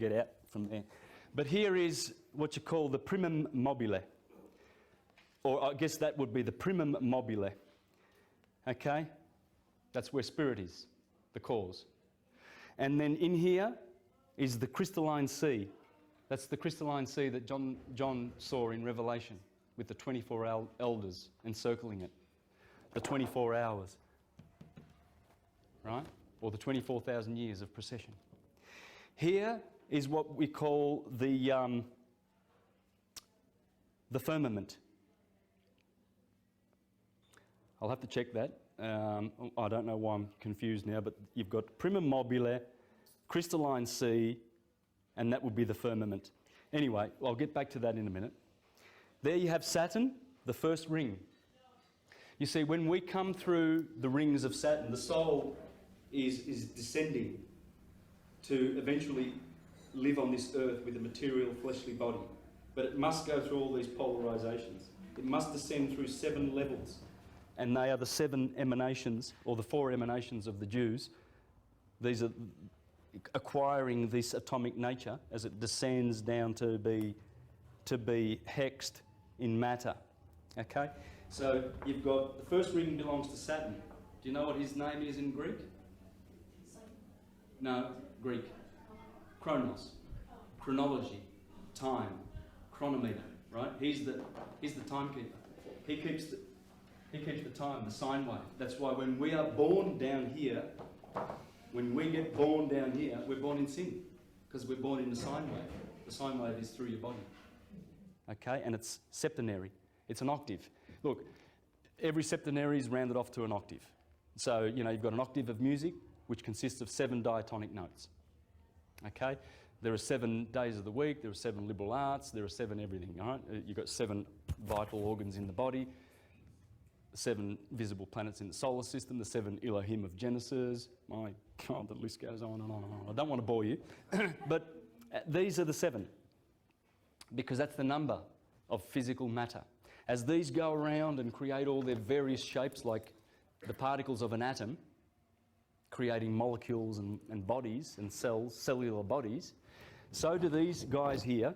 get out from there. But here is what you call the primum mobile. Or I guess that would be the primum mobile. Okay? That's where spirit is, the cause. And then in here is the crystalline sea. That's the crystalline sea that John saw in Revelation with the 24 elders encircling it. The 24 hours. Right? Or the 24,000 years of procession. Here is what we call the firmament. I'll have to check that. I don't know why I'm confused now, but you've got primum mobile, crystalline sea, and that would be the firmament. Anyway, I'll get back to that in a minute. There you have Saturn, the first ring. You see, when we come through the rings of Saturn, the soul is descending to eventually live on this earth with a material fleshly body. But it must go through all these polarizations. It must descend through 7 levels. And they are the 7 emanations, or the 4 emanations of the Jews. These are acquiring this atomic nature as it descends down to be hexed in matter. Okay? So you've got, the first ring belongs to Saturn. Do you know what his name is in Greek? No, Greek. Chronos. Chronology. Time. Chronometer. Right? He's the timekeeper. He keeps the time, the sine wave. That's why when we are born down here, when we get born down here, we're born in sin. Because we're born in the sine wave. The sine wave is through your body. Okay? And it's septenary. It's an octave. Look, every septenary is rounded off to an octave. So, you know, you've got an octave of music, which consists of 7 diatonic notes. Okay? There are 7 days of the week, there are 7 liberal arts, there are 7 everything, all right? You've got 7 vital organs in the body, 7 visible planets in the solar system, the 7 Elohim of Genesis. My God, the list goes on and on and on. I don't want to bore you. But these are the 7, because that's the number of physical matter. As these go around and create all their various shapes, like the particles of an atom, creating molecules and bodies and cells, cellular bodies, so do these guys here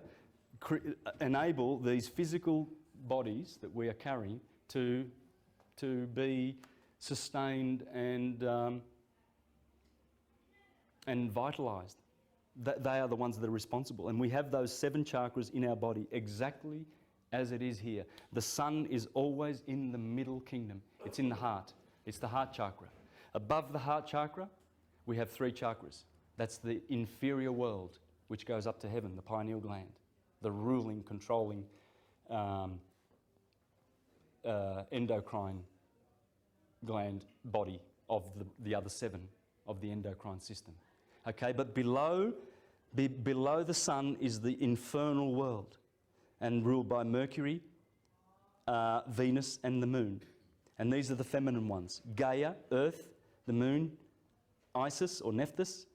enable these physical bodies that we are carrying to be sustained and vitalized. They are the ones that are responsible. And we have those 7 chakras in our body exactly as it is here. The sun is always in the middle kingdom. It's in the heart. It's the heart chakra. Above the heart chakra, we have 3 chakras. That's the inferior world, which goes up to heaven, the pineal gland, the ruling, controlling endocrine gland body of the other 7 of the endocrine system. Okay, but below the sun is the infernal world, and ruled by Mercury, Venus and the moon. And these are the feminine ones. Gaia, Earth, the moon, Isis or Nephthys.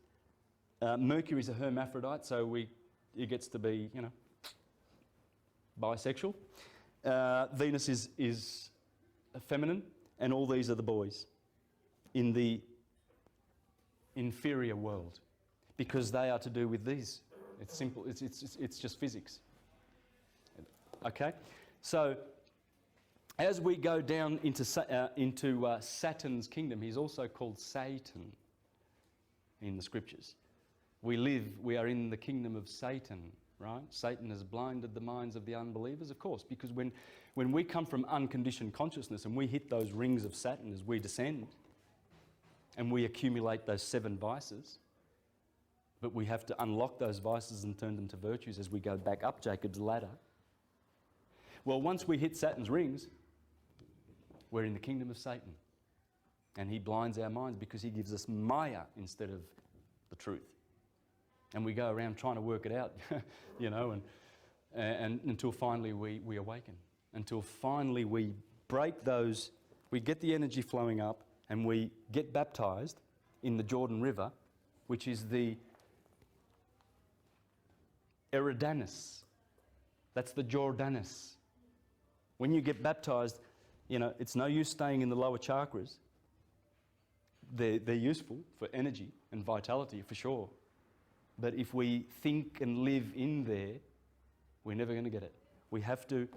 Mercury is a hermaphrodite, so he gets to be, you know, bisexual. Venus is feminine, and all these are the boys in the inferior world, because they are to do with these. It's simple. It's just physics. Okay, so as we go down into Saturn's kingdom, he's also called Satan in the scriptures. We are in the kingdom of Satan, right? Satan has blinded the minds of the unbelievers, of course, because when we come from unconditioned consciousness and we hit those rings of Saturn as we descend and we accumulate those 7 vices, but we have to unlock those vices and turn them to virtues as we go back up Jacob's ladder. Well, once we hit Saturn's rings, we're in the kingdom of Satan. And he blinds our minds because he gives us Maya instead of the truth. And we go around trying to work it out, you know, and until finally we awaken. Until finally we break those, we get the energy flowing up and we get baptized in the Jordan River, which is the Eridanus. That's the Jordanus. When you get baptized, you know, it's no use staying in the lower chakras. They're useful for energy and vitality for sure. But if we think and live in there, we're never going to get it. We have to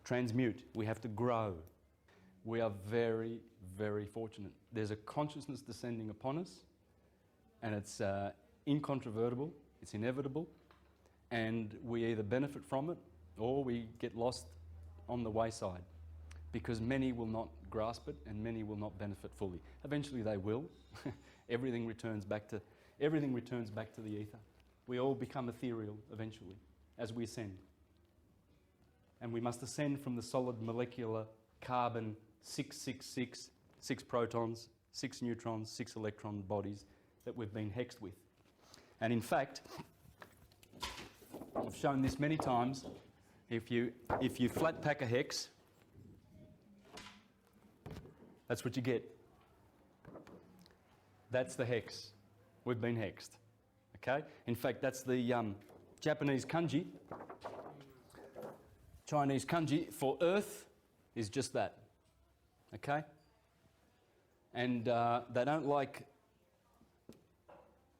transmute. We have to grow. We are very, very fortunate. There's a consciousness descending upon us, and it's incontrovertible, it's inevitable, and we either benefit from it or we get lost on the wayside, because many will not grasp it and many will not benefit fully. Eventually they will. Everything returns back to the ether. We all become ethereal eventually as we ascend. And we must ascend from the solid molecular carbon 666, 6 protons, 6 neutrons, 6 electron bodies that we've been hexed with. And in fact, I've shown this many times. If you flat pack a hex, that's what you get. That's the hex. We've been hexed. Okay? In fact, that's the Japanese kanji. Chinese kanji for earth is just that. Okay? And they don't like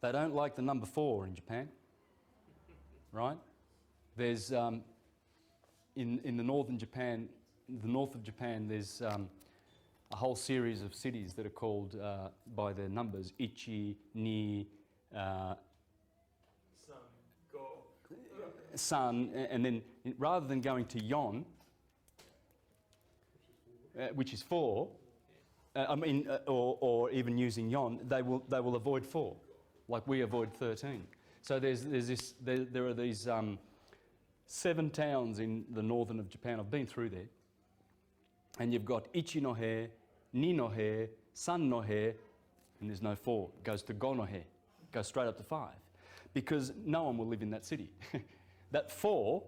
the number 4 in Japan. Right? There's in the north of Japan, there's a whole series of cities that are called by their numbers: Ichi, Ni, Sun, and then rather than going to Yon, which is 4, or even using Yon, they will avoid 4, like we avoid 13. So there are these 7 towns in the northern of Japan. I've been through there, and you've got Ichi no he, Ni no he, San no he, and there's no 4. It goes to Go no he, goes straight up to 5, because no one will live in that city. That 4,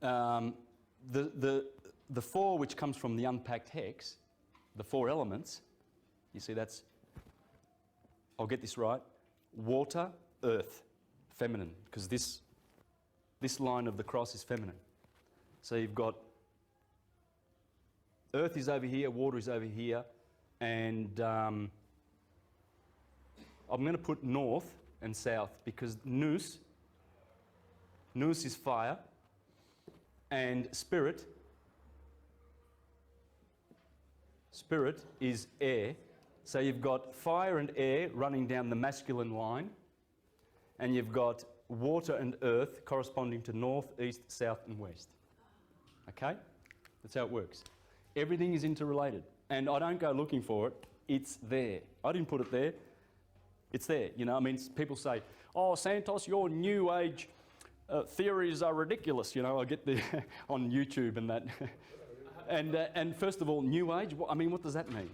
the 4 which comes from the unpacked hex, the 4 elements, you see that's, I'll get this right, water, earth, feminine, because this line of the cross is feminine. So you've got earth is over here, water is over here, and I'm going to put north and south, because nous is fire, and spirit is air. So you've got fire and air running down the masculine line, and you've got water and earth corresponding to north, east, south and west. Okay? That's how it works. Everything is interrelated, and I don't go looking for it. It's there. I didn't put it there. It's there. You know, I mean, people say, "Oh, Santos, your New Age theories are ridiculous." You know, I get the on YouTube and that. And first of all, New Age. I mean, what does that mean?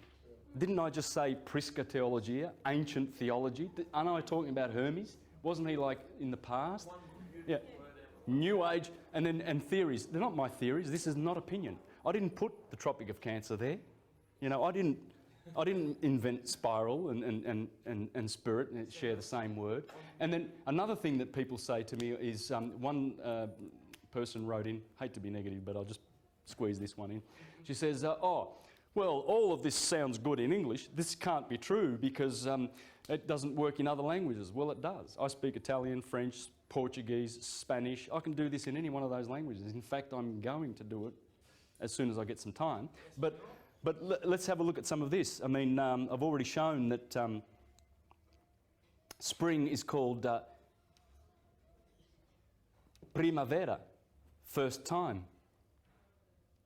Didn't I just say Prisca Theologia, ancient theology? Aren't I talking about Hermes? Wasn't he like in the past? Yeah. New Age and theories. They're not my theories. This is not opinion. I didn't put the Tropic of Cancer there. You know, I didn't invent spiral and spirit and share the same word. And then another thing that people say to me is, one person wrote in, hate to be negative, but I'll just squeeze this one in. She says, "Oh, well, all of this sounds good in English. This can't be true because it doesn't work in other languages." Well, it does. I speak Italian, French, Portuguese, Spanish. I can do this in any one of those languages. In fact, I'm going to do it as soon as I get some time. But let's have a look at some of this. I mean, I've already shown that spring is called primavera, first time.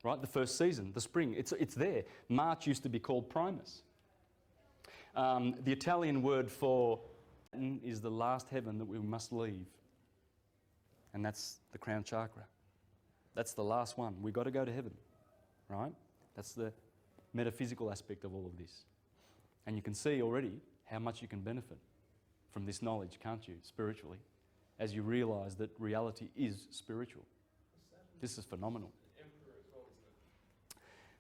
Right, the first season, the spring, it's there. March used to be called primus. The Italian word for is the last heaven that we must leave, and that's the crown chakra. That's the last one. We've got to go to heaven, right? That's the metaphysical aspect of all of this. And you can see already how much you can benefit from this knowledge, can't you, spiritually, as you realise that reality is spiritual. This is phenomenal.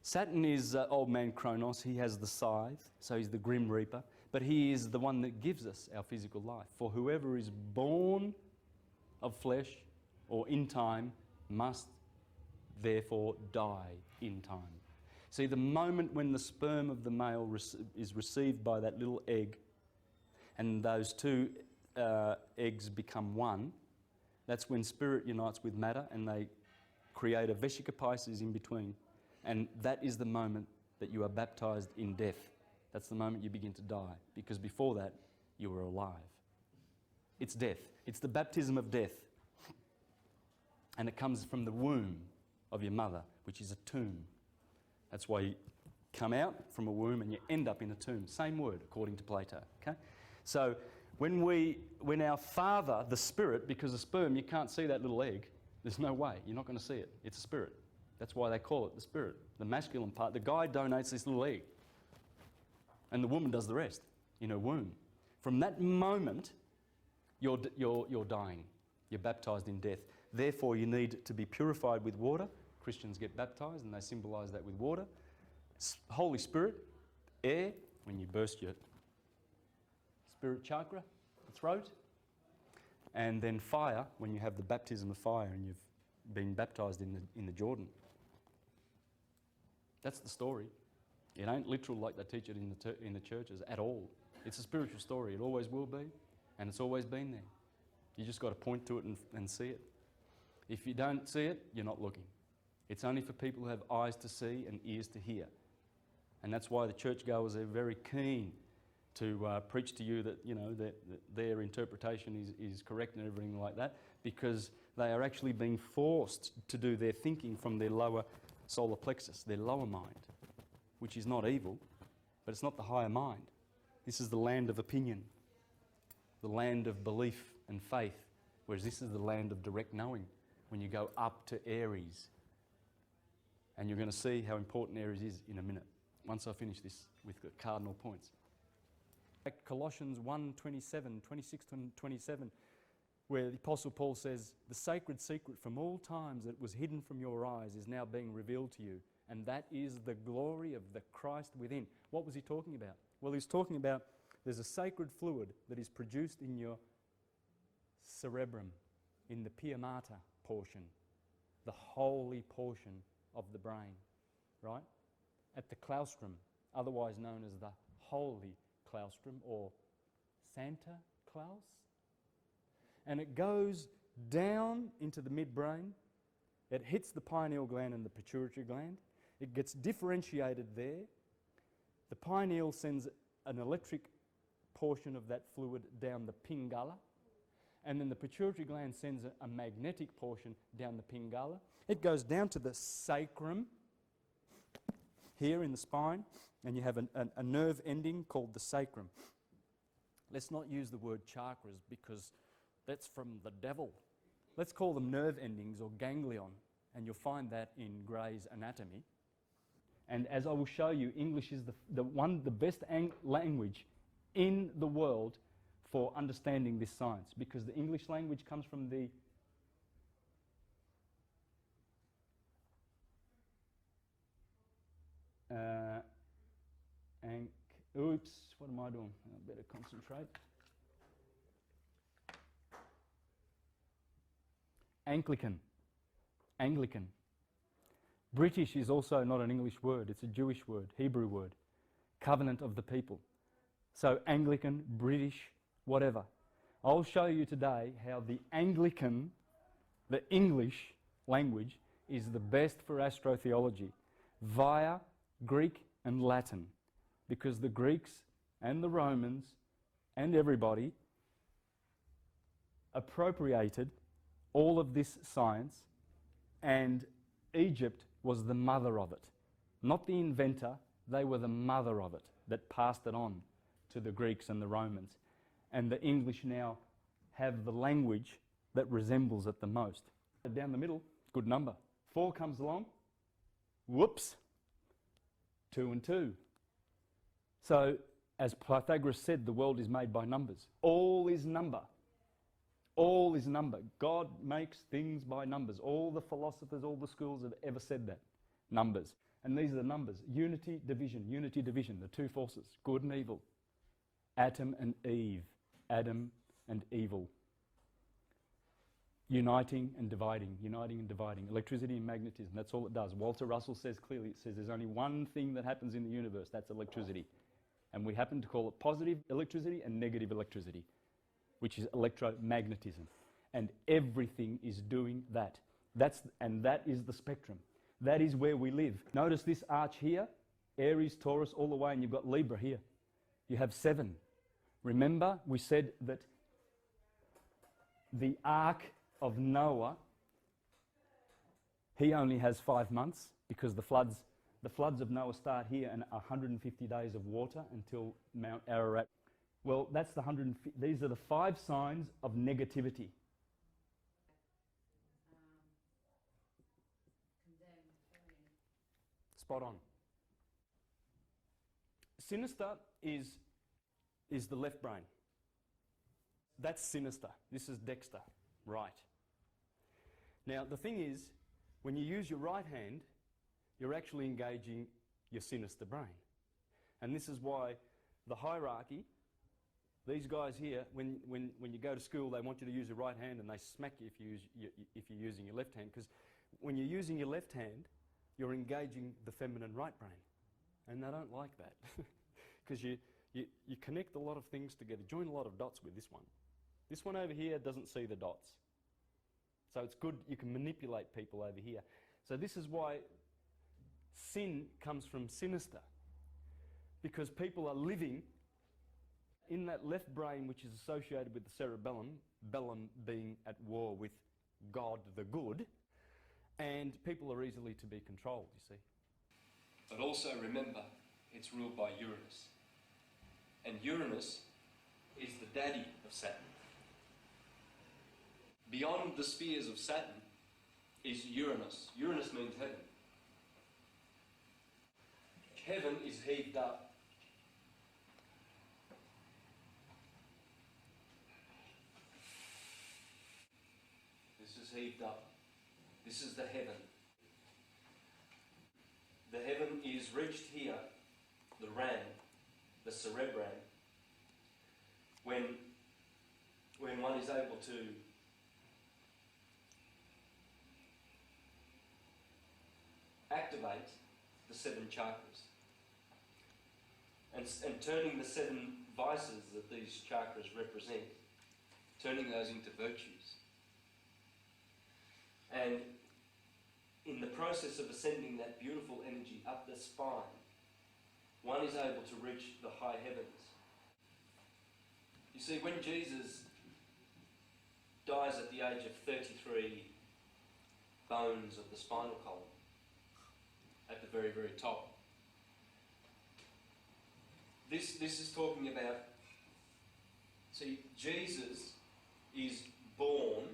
Saturn is old man Kronos. He has the scythe, so he's the grim reaper, but he is the one that gives us our physical life. For whoever is born of flesh or in time must therefore die in time. See, the moment when the sperm of the male is received by that little egg and those two eggs become one, that's when spirit unites with matter and they create a vesika Pisces in between. And that is the moment that you are baptized in death. That's the moment you begin to die, because before that, you were alive. It's death. It's the baptism of death. And it comes from the womb of your mother, which is a tomb. That's why you come out from a womb and you end up in a tomb. Same word, according to Plato. Okay? So when our father, the spirit, because a sperm, you can't see that little egg. There's no way. You're not going to see it. It's a spirit. That's why they call it the spirit. The masculine part, the guy donates this little egg. And the woman does the rest in her womb. From that moment, you're dying. You're baptized in death. Therefore, you need to be purified with water. Christians get baptized and they symbolize that with water. Holy Spirit, air, when you burst your spirit chakra, the throat. And then fire, when you have the baptism of fire and you've been baptized in the Jordan. That's the story. It ain't literal like they teach it in the churches at all. It's a spiritual story. It always will be, and it's always been there. You just got to point to it and see it. If you don't see it, you're not looking. It's only for people who have eyes to see and ears to hear. And that's why the churchgoers are very keen to preach to you that, you know, that their interpretation is correct and everything like that, because they are actually being forced to do their thinking from their lower solar plexus, their lower mind, which is not evil, but it's not the higher mind. This is the land of opinion, the land of belief and faith, whereas this is the land of direct knowing, when you go up to Aries. And you're going to see how important Aries is in a minute, once I finish this with the cardinal points. Colossians 1:27, 26 and 27, where the Apostle Paul says, "The sacred secret from all times that was hidden from your eyes is now being revealed to you, and that is the glory of the Christ within." What was he talking about? Well, he's talking about there's a sacred fluid that is produced in your cerebrum, in the pia mater portion, the holy portion of the brain, right? At the claustrum, otherwise known as the holy claustrum or Santa Claus. And it goes down into the midbrain. It hits the pineal gland and the pituitary gland. It gets differentiated there. The pineal sends an electric portion of that fluid down the pingala. And then the pituitary gland sends a magnetic portion down the pingala. It goes down to the sacrum, here in the spine, and you have a nerve ending called the sacrum. Let's not use the word chakras because that's from the devil. Let's call them nerve endings or ganglion, and you'll find that in Gray's Anatomy. And as I will show you, English is the best language in the world for understanding this science, because the English language comes from the oops, what am I doing? I better concentrate. Anglican. British is also not an English word, it's a Jewish word, Hebrew word. Covenant of the people. So Anglican, British, whatever. I'll show you today how the Anglican, the English language, is the best for astrotheology via Greek and Latin, because the Greeks and the Romans and everybody appropriated all of this science, and Egypt was the mother of it. Not the inventor, they were the mother of it that passed it on to the Greeks and the Romans. And the English now have the language that resembles it the most. Down the middle, good number. 4 comes along, whoops, 2 and 2. So, as Pythagoras said, the world is made by numbers. All is number. All is number. God makes things by numbers. All the philosophers, all the schools have ever said that. Numbers. And these are the numbers. Unity, division, the two forces, good and evil. Adam and Eve, Adam and evil. Uniting and dividing. Electricity and magnetism, that's all it does. Walter Russell says clearly, it says there's only one thing that happens in the universe, that's electricity. And we happen to call it positive electricity and negative electricity, which is electromagnetism. And everything is doing that. And that is the spectrum. That is where we live. Notice this arch here, Aries, Taurus, all the way, and you've got Libra here. You have 7. Remember, we said that the Ark of Noah, he only has 5 months because the floods of Noah start here and 150 days of water until Mount Ararat. Well, that's the 150. These are the 5 signs of negativity. Spot on. Sinister is the left brain. That's sinister. This is Dexter, right. Now, the thing is, when you use your right hand, you're actually engaging your sinister brain. And this is why the hierarchy, these guys here, when you go to school, they want you to use your right hand and they smack you if you're using your left hand. Because when you're using your left hand, you're engaging the feminine right brain. And they don't like that. Because you connect a lot of things together, join a lot of dots with this one. This one over here doesn't see the dots. So it's good, you can manipulate people over here. So this is why sin comes from sinister. Because people are living in that left brain, which is associated with the cerebellum, bellum being at war with God the good, and people are easily to be controlled, you see. But also remember, it's ruled by Uranus. And Uranus is the daddy of Saturn. Beyond the spheres of Saturn is Uranus. Uranus means heaven. Heaven is heaved up. This is heaved up. This is the heaven. The heaven is reached here, the ram, the cerebrum, when one is able to activate the 7 chakras and turning the 7 vices that these chakras represent, turning those into virtues. And in the process of ascending that beautiful energy up the spine, one is able to reach the high heavens. You see, when Jesus dies at the age of 33 bones of the spinal column, at the very, very top, this is talking about, see, Jesus is born,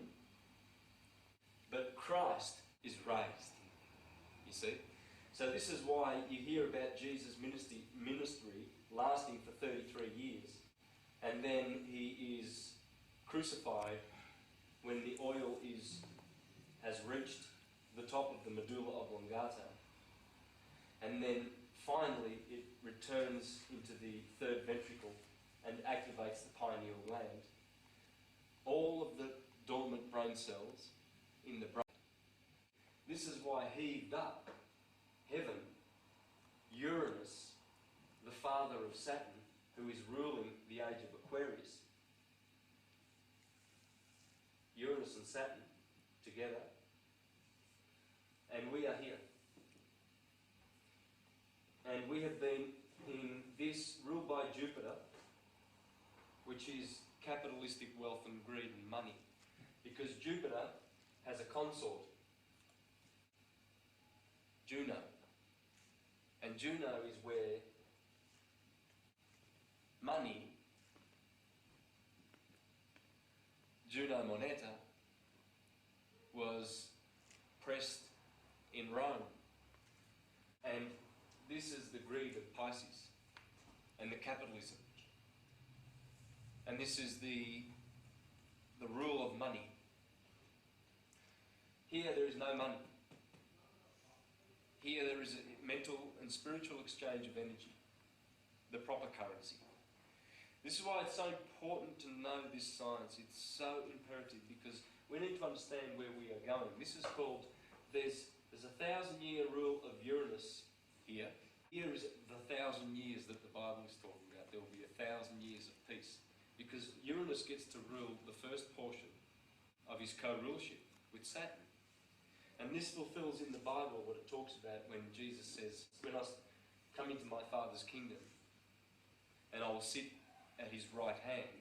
but Christ is raised, you see. So this is why you hear about Jesus' ministry lasting for 33 years, and then he is crucified when the oil has reached the top of the medulla oblongata, and then finally it returns into the third ventricle and activates the pineal gland. All of the dormant brain cells in the brain. This is why heaved up heaven, Uranus, the father of Saturn, who is ruling the age of Aquarius. Uranus and Saturn together, and we are here. And we have been in this ruled by Jupiter, which is capitalistic wealth and greed and money, because Jupiter has a consort, Juno. And Juno is where money, Juno Moneta, was pressed in Rome. And this is the greed of Pisces and the capitalism. And this is the rule of money. Here there is no money. Here there is a mental and spiritual exchange of energy, the proper currency. This is why it's so important to know this science. It's so imperative because we need to understand where we are going. This is called, there's a 1,000-year rule of Uranus here. Here is the 1,000 years that the Bible is talking about. There will be 1,000 years of peace. Because Uranus gets to rule the first portion of his co-rulership with Saturn. And this fulfills in the Bible what it talks about when Jesus says, when I come into my Father's kingdom and I will sit at his right hand.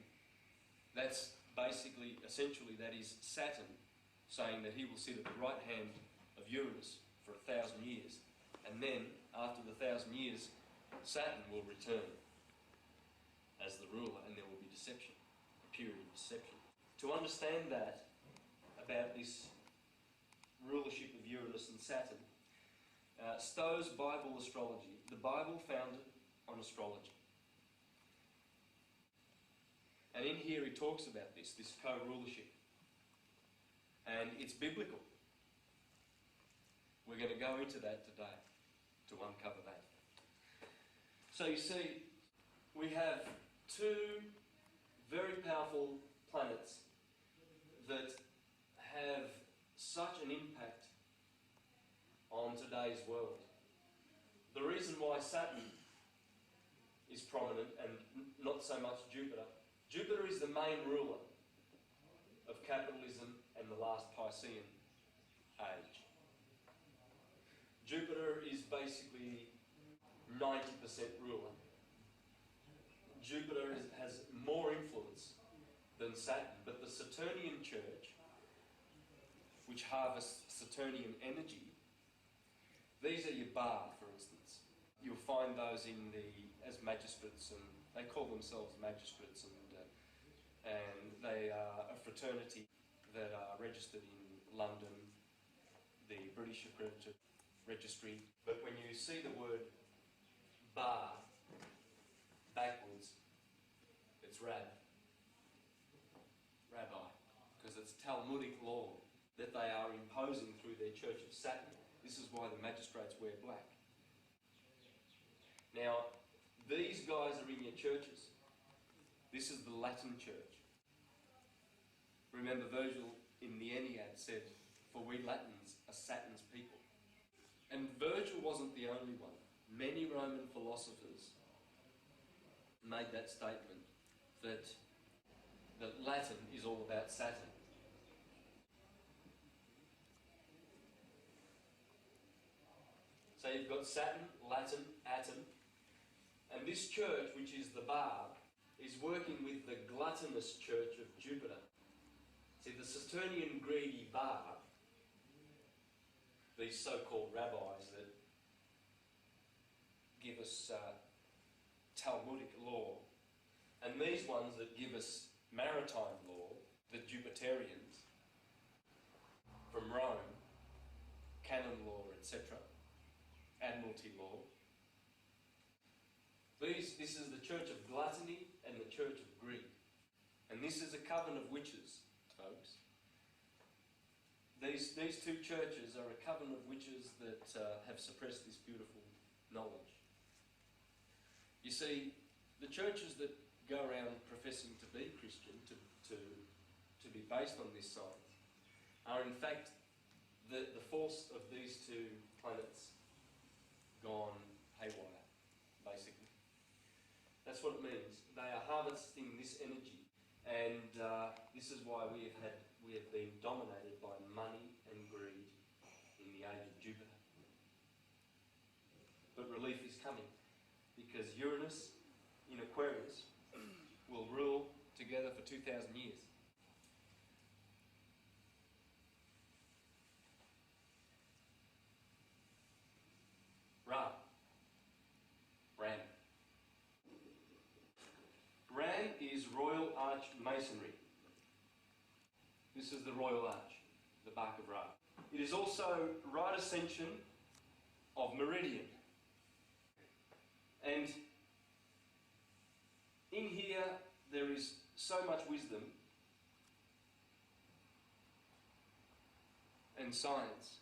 That's basically, essentially, that is Saturn saying that he will sit at the right hand of Uranus for 1,000 years. And then, after the 1,000 years, Saturn will return as the ruler, and there will be deception, a period of deception. To understand that, about this rulership of Uranus and Saturn, Stowe's Bible astrology, the Bible founded on astrology. And in here he talks about this co-rulership. And it's biblical. We're going to go into that today, to uncover that. So you see, we have two very powerful planets that have such an impact on today's world. The reason why Saturn is prominent and not so much Jupiter. Jupiter is the main ruler of capitalism and the last Piscean age. Jupiter is basically 90% ruler. Jupiter has more influence than Saturn, but the Saturnian church, which harvests Saturnian energy, these are your bar, for instance. You'll find those as magistrates, and they call themselves magistrates, and they are a fraternity that are registered in London, the British Accredited Registry. But when you see the word bar backwards, it's rabbi, because it's Talmudic law that they are imposing through their Church of Saturn. This is why the magistrates wear black. Now, these guys are in your churches. This is the Latin church. Remember, Virgil in the Aeneid said, "For we Latins are Saturn's people." And Virgil wasn't the only one. Many Roman philosophers made that statement, that Latin is all about Saturn. So you've got Saturn, Latin, Atom, and this church, which is the bar, is working with the gluttonous church of Jupiter. See, the Saturnian greedy bar, these so-called rabbis that give us Talmudic law, and these ones that give us maritime law, the Jupiterians, from Rome, canon law, etc., admiralty law. This is the church of gluttony and the church of greed. And this is a coven of witches, folks. These two churches are a coven of witches that have suppressed this beautiful knowledge. You see, the churches that go around professing to be Christian, to be based on this science, are in fact the force of these two planets gone haywire, basically. That's what it means. They are harvesting this energy, and this is why we have been dominated by money and greed in the age of Jupiter. But relief is coming, because Uranus in Aquarius will rule together for 2,000 years. Ram is Royal Arch Masonry. This is the Royal Arch, the bark of Ra. It is also right ascension of Meridian. And in here there is so much wisdom and science.